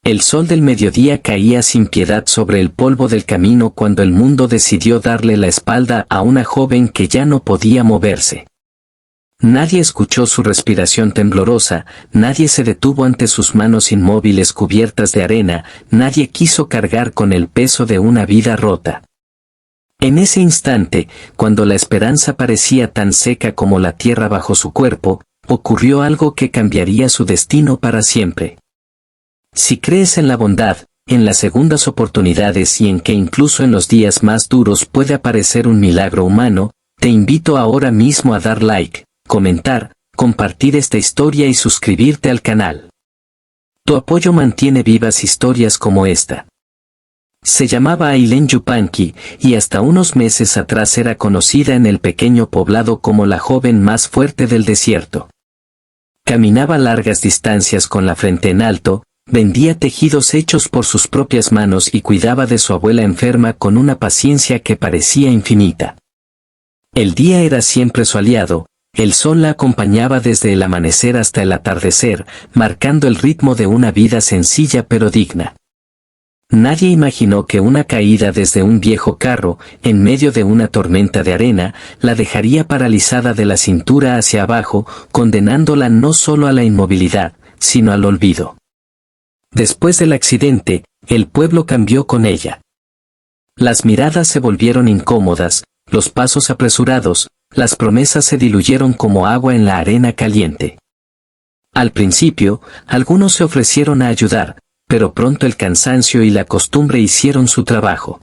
El sol del mediodía caía sin piedad sobre el polvo del camino cuando el mundo decidió darle la espalda a una joven que ya no podía moverse. Nadie escuchó su respiración temblorosa, nadie se detuvo ante sus manos inmóviles cubiertas de arena, nadie quiso cargar con el peso de una vida rota. En ese instante, cuando la esperanza parecía tan seca como la tierra bajo su cuerpo, ocurrió algo que cambiaría su destino para siempre. Si crees en la bondad, en las segundas oportunidades y en que incluso en los días más duros puede aparecer un milagro humano, te invito ahora mismo a dar like, comentar, compartir esta historia y suscribirte al canal. Tu apoyo mantiene vivas historias como esta. Se llamaba Ailén Yupanqui, y hasta unos meses atrás era conocida en el pequeño poblado como la joven más fuerte del desierto. Caminaba largas distancias con la frente en alto, vendía tejidos hechos por sus propias manos y cuidaba de su abuela enferma con una paciencia que parecía infinita. El día era siempre su aliado, el sol la acompañaba desde el amanecer hasta el atardecer, marcando el ritmo de una vida sencilla pero digna. Nadie imaginó que una caída desde un viejo carro, en medio de una tormenta de arena, la dejaría paralizada de la cintura hacia abajo, condenándola no solo a la inmovilidad, sino al olvido. Después del accidente, el pueblo cambió con ella. Las miradas se volvieron incómodas, los pasos apresurados, las promesas se diluyeron como agua en la arena caliente. Al principio, algunos se ofrecieron a ayudar, pero pronto el cansancio y la costumbre hicieron su trabajo.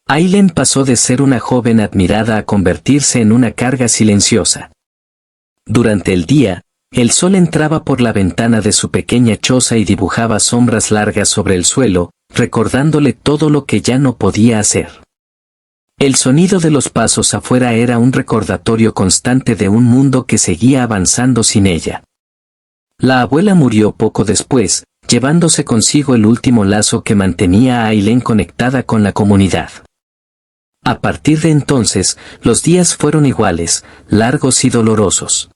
Ailén pasó de ser una joven admirada a convertirse en una carga silenciosa. Durante el día, el sol entraba por la ventana de su pequeña choza y dibujaba sombras largas sobre el suelo, recordándole todo lo que ya no podía hacer. El sonido de los pasos afuera era un recordatorio constante de un mundo que seguía avanzando sin ella. La abuela murió poco después, llevándose consigo el último lazo que mantenía a Ailén conectada con la comunidad. A partir de entonces, los días fueron iguales, largos y dolorosos.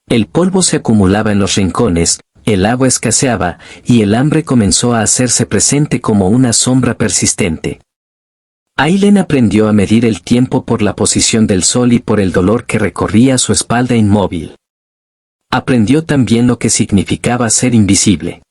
El polvo se acumulaba en los rincones, el agua escaseaba, y el hambre comenzó a hacerse presente como una sombra persistente. Ailén aprendió a medir el tiempo por la posición del sol y por el dolor que recorría su espalda inmóvil. Aprendió también lo que significaba ser invisible.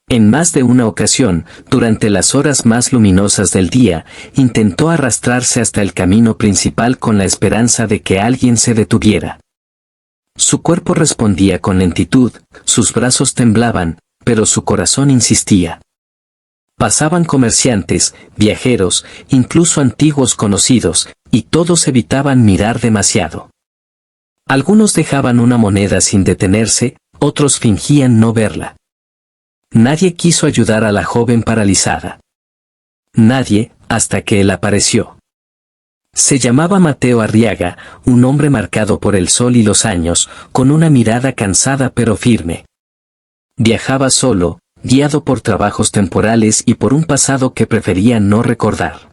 En más de una ocasión, durante las horas más luminosas del día, intentó arrastrarse hasta el camino principal con la esperanza de que alguien se detuviera. Su cuerpo respondía con lentitud, sus brazos temblaban, pero su corazón insistía. Pasaban comerciantes, viajeros, incluso antiguos conocidos, y todos evitaban mirar demasiado. Algunos dejaban una moneda sin detenerse, otros fingían no verla. Nadie quiso ayudar a la joven paralizada. Nadie, hasta que él apareció. Se llamaba Mateo Arriaga, un hombre marcado por el sol y los años, con una mirada cansada pero firme. Viajaba solo, guiado por trabajos temporales y por un pasado que prefería no recordar.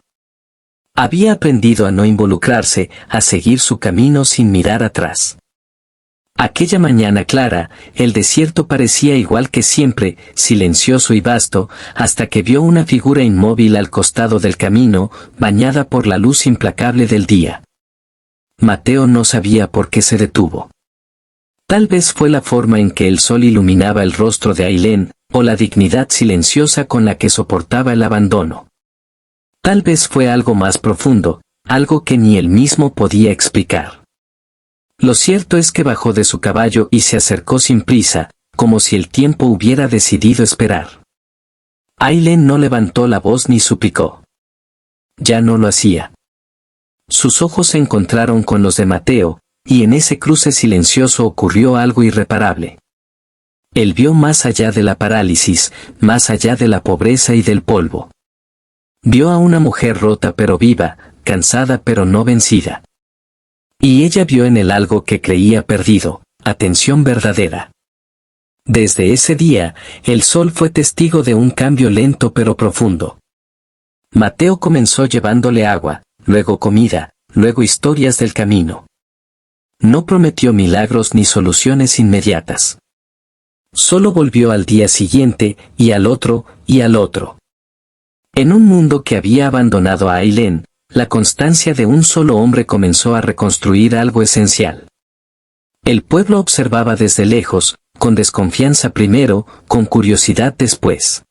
Había aprendido a no involucrarse, a seguir su camino sin mirar atrás. Aquella mañana clara, el desierto parecía igual que siempre, silencioso y vasto, hasta que vio una figura inmóvil al costado del camino, bañada por la luz implacable del día. Mateo no sabía por qué se detuvo. Tal vez fue la forma en que el sol iluminaba el rostro de Ailén, o la dignidad silenciosa con la que soportaba el abandono. Tal vez fue algo más profundo, algo que ni él mismo podía explicar. Lo cierto es que bajó de su caballo y se acercó sin prisa, como si el tiempo hubiera decidido esperar. Ailén no levantó la voz ni suplicó. Ya no lo hacía. Sus ojos se encontraron con los de Mateo, y en ese cruce silencioso ocurrió algo irreparable. Él vio más allá de la parálisis, más allá de la pobreza y del polvo. Vio a una mujer rota pero viva, cansada pero no vencida. Y ella vio en él algo que creía perdido, atención verdadera. Desde ese día, el sol fue testigo de un cambio lento pero profundo. Mateo comenzó llevándole agua, luego comida, luego historias del camino. No prometió milagros ni soluciones inmediatas. Solo volvió al día siguiente, y al otro, y al otro. En un mundo que había abandonado a Ailén, la constancia de un solo hombre comenzó a reconstruir algo esencial. El pueblo observaba desde lejos, con desconfianza primero, con curiosidad después.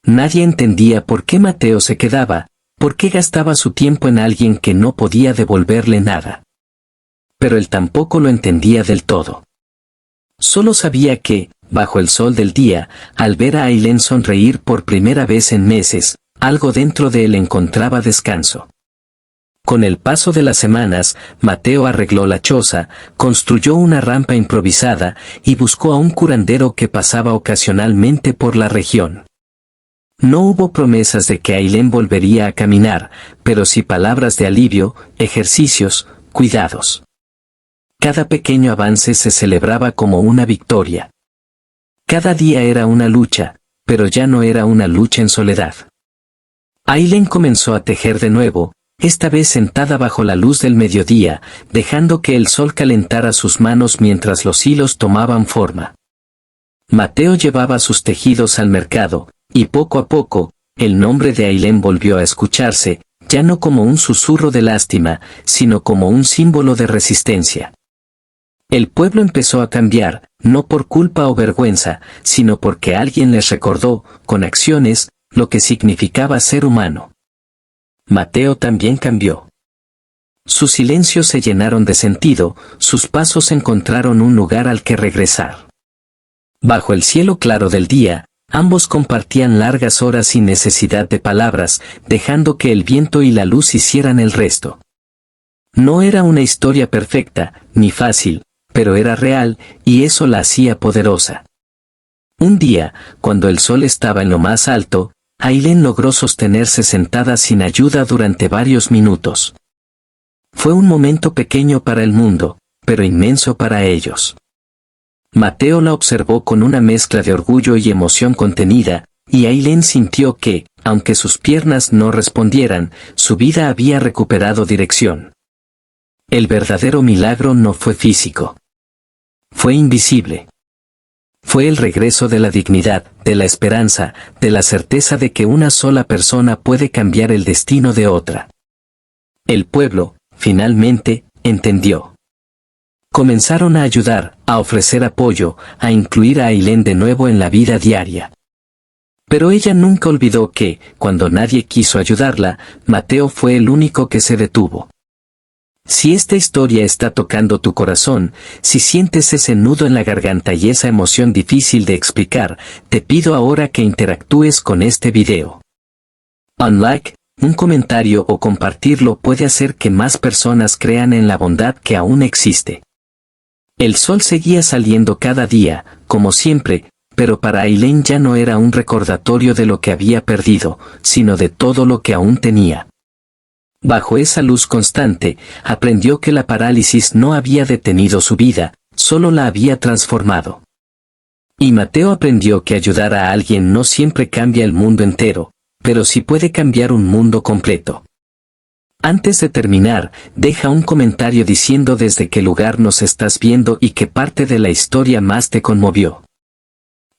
Nadie entendía por qué Mateo se quedaba, por qué gastaba su tiempo en alguien que no podía devolverle nada. Pero él tampoco lo entendía del todo. Solo sabía que, bajo el sol del día, al ver a Ailén sonreír por primera vez en meses, algo dentro de él encontraba descanso. Con el paso de las semanas, Mateo arregló la choza, construyó una rampa improvisada y buscó a un curandero que pasaba ocasionalmente por la región. No hubo promesas de que Ailén volvería a caminar, pero sí palabras de alivio, ejercicios, cuidados. Cada pequeño avance se celebraba como una victoria. Cada día era una lucha, pero ya no era una lucha en soledad. Ailén comenzó a tejer de nuevo, esta vez sentada bajo la luz del mediodía, dejando que el sol calentara sus manos mientras los hilos tomaban forma. Mateo llevaba sus tejidos al mercado, y poco a poco, el nombre de Ailén volvió a escucharse, ya no como un susurro de lástima, sino como un símbolo de resistencia. El pueblo empezó a cambiar, no por culpa o vergüenza, sino porque alguien les recordó, con acciones, lo que significaba ser humano. Mateo también cambió. Sus silencios se llenaron de sentido, sus pasos encontraron un lugar al que regresar. Bajo el cielo claro del día, ambos compartían largas horas sin necesidad de palabras, dejando que el viento y la luz hicieran el resto. No era una historia perfecta, ni fácil, pero era real, y eso la hacía poderosa. Un día, cuando el sol estaba en lo más alto, Ailén logró sostenerse sentada sin ayuda durante varios minutos. Fue un momento pequeño para el mundo, pero inmenso para ellos. Mateo la observó con una mezcla de orgullo y emoción contenida, y Ailén sintió que, aunque sus piernas no respondieran, su vida había recuperado dirección. El verdadero milagro no fue físico. Fue invisible. Fue el regreso de la dignidad, de la esperanza, de la certeza de que una sola persona puede cambiar el destino de otra. El pueblo, finalmente, entendió. Comenzaron a ayudar, a ofrecer apoyo, a incluir a Ailén de nuevo en la vida diaria. Pero ella nunca olvidó que, cuando nadie quiso ayudarla, Mateo fue el único que se detuvo. Si esta historia está tocando tu corazón, si sientes ese nudo en la garganta y esa emoción difícil de explicar, te pido ahora que interactúes con este video. Un like, un comentario o compartirlo puede hacer que más personas crean en la bondad que aún existe. El sol seguía saliendo cada día, como siempre, pero para Ailén ya no era un recordatorio de lo que había perdido, sino de todo lo que aún tenía. Bajo esa luz constante, aprendió que la parálisis no había detenido su vida, solo la había transformado. Y Mateo aprendió que ayudar a alguien no siempre cambia el mundo entero, pero sí puede cambiar un mundo completo. Antes de terminar, deja un comentario diciendo desde qué lugar nos estás viendo y qué parte de la historia más te conmovió.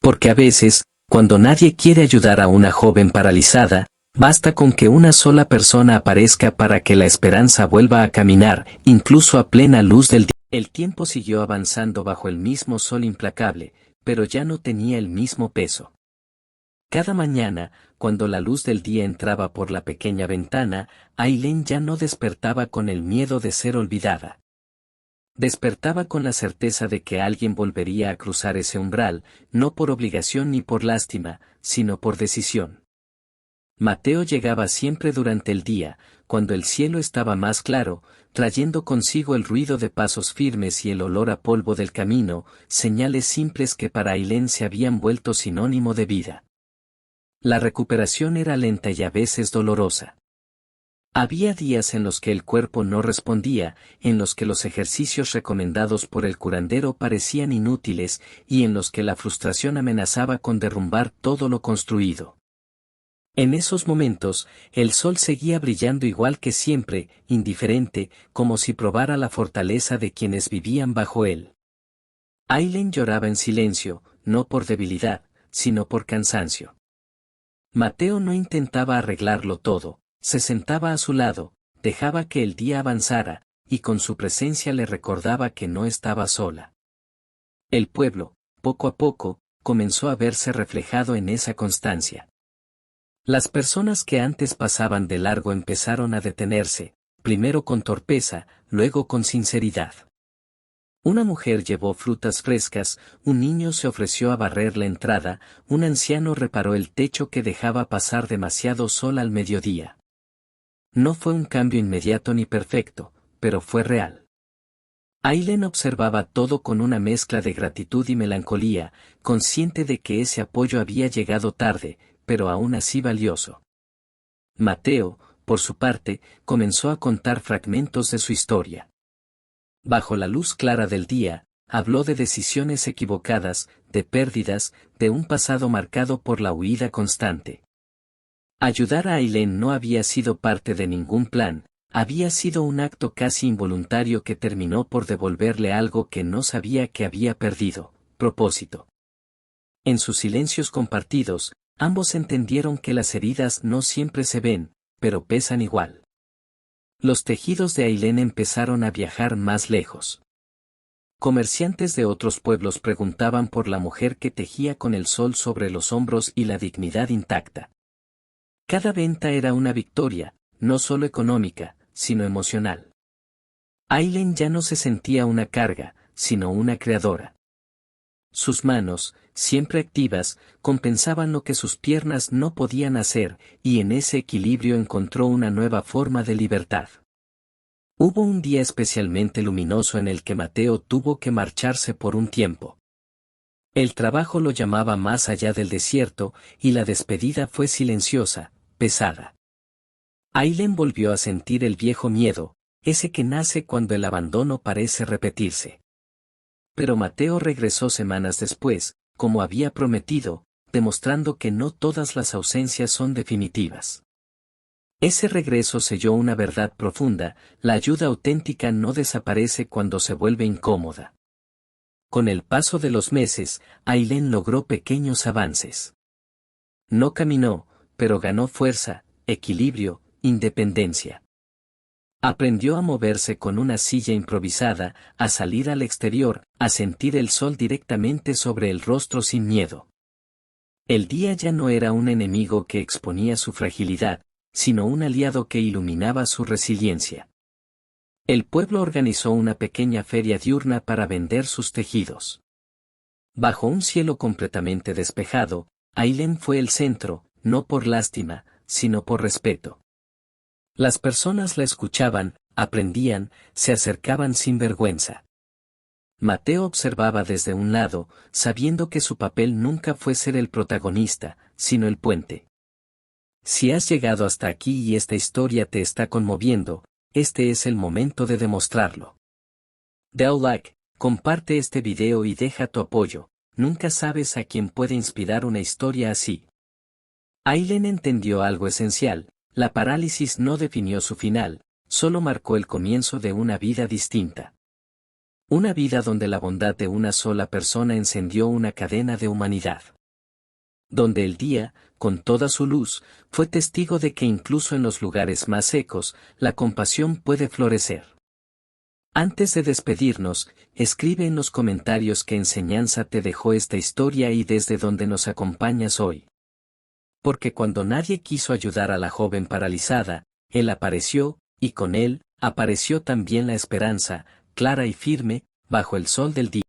Porque a veces, cuando nadie quiere ayudar a una joven paralizada, basta con que una sola persona aparezca para que la esperanza vuelva a caminar, incluso a plena luz del día. El tiempo siguió avanzando bajo el mismo sol implacable, pero ya no tenía el mismo peso. Cada mañana, cuando la luz del día entraba por la pequeña ventana, Ailén ya no despertaba con el miedo de ser olvidada. Despertaba con la certeza de que alguien volvería a cruzar ese umbral, no por obligación ni por lástima, sino por decisión. Mateo llegaba siempre durante el día, cuando el cielo estaba más claro, trayendo consigo el ruido de pasos firmes y el olor a polvo del camino, señales simples que para Ailén se habían vuelto sinónimo de vida. La recuperación era lenta y a veces dolorosa. Había días en los que el cuerpo no respondía, en los que los ejercicios recomendados por el curandero parecían inútiles y en los que la frustración amenazaba con derrumbar todo lo construido. En esos momentos, el sol seguía brillando igual que siempre, indiferente, como si probara la fortaleza de quienes vivían bajo él. Ailén lloraba en silencio, no por debilidad, sino por cansancio. Mateo no intentaba arreglarlo todo, se sentaba a su lado, dejaba que el día avanzara, y con su presencia le recordaba que no estaba sola. El pueblo, poco a poco, comenzó a verse reflejado en esa constancia. Las personas que antes pasaban de largo empezaron a detenerse, primero con torpeza, luego con sinceridad. Una mujer llevó frutas frescas, un niño se ofreció a barrer la entrada, un anciano reparó el techo que dejaba pasar demasiado sol al mediodía. No fue un cambio inmediato ni perfecto, pero fue real. Aileen observaba todo con una mezcla de gratitud y melancolía, consciente de que ese apoyo había llegado tarde, pero aún así valioso. Mateo, por su parte, comenzó a contar fragmentos de su historia. Bajo la luz clara del día, habló de decisiones equivocadas, de pérdidas, de un pasado marcado por la huida constante. Ayudar a Aileen no había sido parte de ningún plan, había sido un acto casi involuntario que terminó por devolverle algo que no sabía que había perdido: propósito. En sus silencios compartidos, ambos entendieron que las heridas no siempre se ven, pero pesan igual. Los tejidos de Aileen empezaron a viajar más lejos. Comerciantes de otros pueblos preguntaban por la mujer que tejía con el sol sobre los hombros y la dignidad intacta. Cada venta era una victoria, no solo económica, sino emocional. Aileen ya no se sentía una carga, sino una creadora. Sus manos, siempre activas, compensaban lo que sus piernas no podían hacer, y en ese equilibrio encontró una nueva forma de libertad. Hubo un día especialmente luminoso en el que Mateo tuvo que marcharse por un tiempo. El trabajo lo llamaba más allá del desierto, y la despedida fue silenciosa, pesada. Aileen volvió a sentir el viejo miedo, ese que nace cuando el abandono parece repetirse. Pero Mateo regresó semanas después, como había prometido, demostrando que no todas las ausencias son definitivas. Ese regreso selló una verdad profunda: la ayuda auténtica no desaparece cuando se vuelve incómoda. Con el paso de los meses, Aileen logró pequeños avances. No caminó, pero ganó fuerza, equilibrio, independencia. Aprendió a moverse con una silla improvisada, a salir al exterior, a sentir el sol directamente sobre el rostro sin miedo. El día ya no era un enemigo que exponía su fragilidad, sino un aliado que iluminaba su resiliencia. El pueblo organizó una pequeña feria diurna para vender sus tejidos. Bajo un cielo completamente despejado, Aileen fue el centro, no por lástima, sino por respeto. Las personas la escuchaban, aprendían, se acercaban sin vergüenza. Mateo observaba desde un lado, sabiendo que su papel nunca fue ser el protagonista, sino el puente. Si has llegado hasta aquí y esta historia te está conmoviendo, este es el momento de demostrarlo. Da like, comparte este video y deja tu apoyo, nunca sabes a quién puede inspirar una historia así. Aileen entendió algo esencial: la parálisis no definió su final, solo marcó el comienzo de una vida distinta. Una vida donde la bondad de una sola persona encendió una cadena de humanidad. Donde el día, con toda su luz, fue testigo de que incluso en los lugares más secos, la compasión puede florecer. Antes de despedirnos, escribe en los comentarios qué enseñanza te dejó esta historia y desde dónde nos acompañas hoy. Porque cuando nadie quiso ayudar a la joven paralizada, él apareció, y con él, apareció también la esperanza, clara y firme, bajo el sol del día.